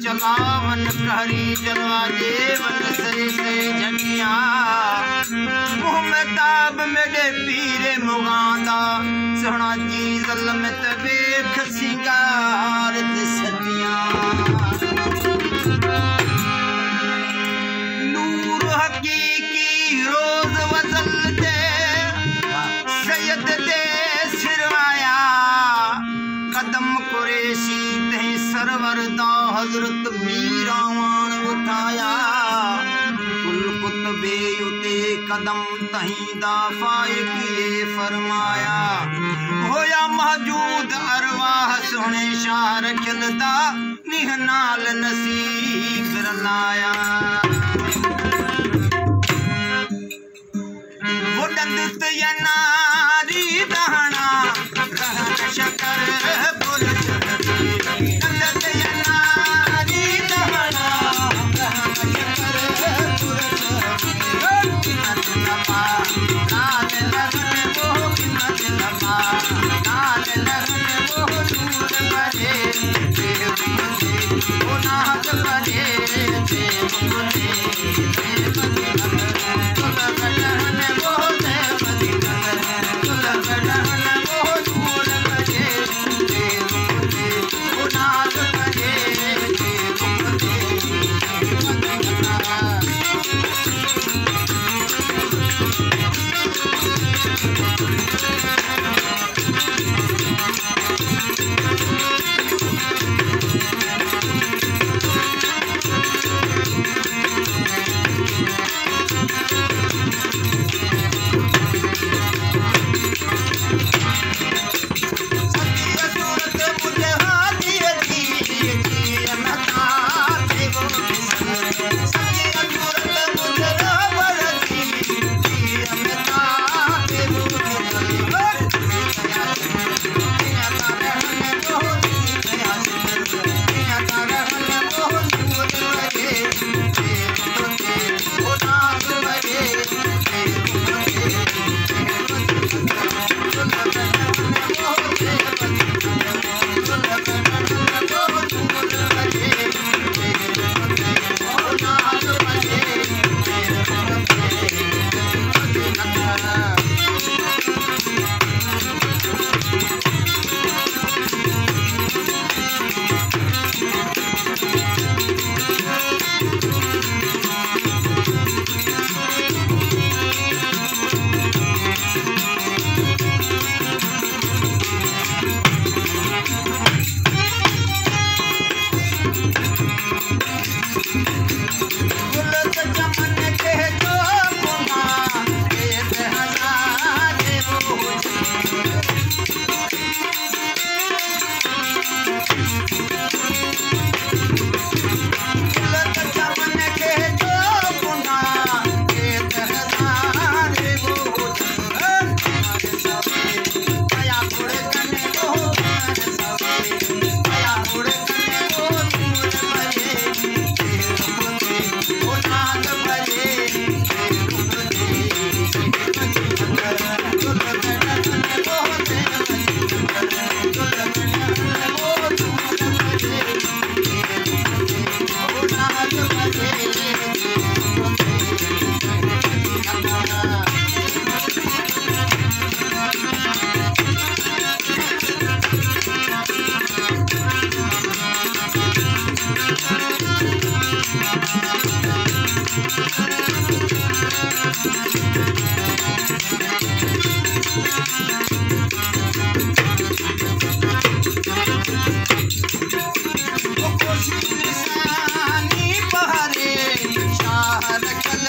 चलावन कहरी जलवा देवन से झटिया मुँह में ताब मेरे पीरे मुगांदा सोना जी ज़ल्मत वेख सिंगार ते सतियां नूर हकीकी रोज वजल दे सैयद दे सिरवाया कदम कुरैशी ते सरवर दा हजरत मीरावान उठाया कुल कुतबे उते कदम तहीं दा फायकी फरमाया होया महजूद अरवाह सोने शाह रखलदा निहनाल नसीब रलाया वडंद या नारी दहना रहन शकर बुल वडंद या नारी दहना रहन शकर बुल किनत लबा लाल लगन वो किनत लबा लाल लगन वो नूर बरे देव मुझे वो नाज बरे देव मुझे देव शाह रखल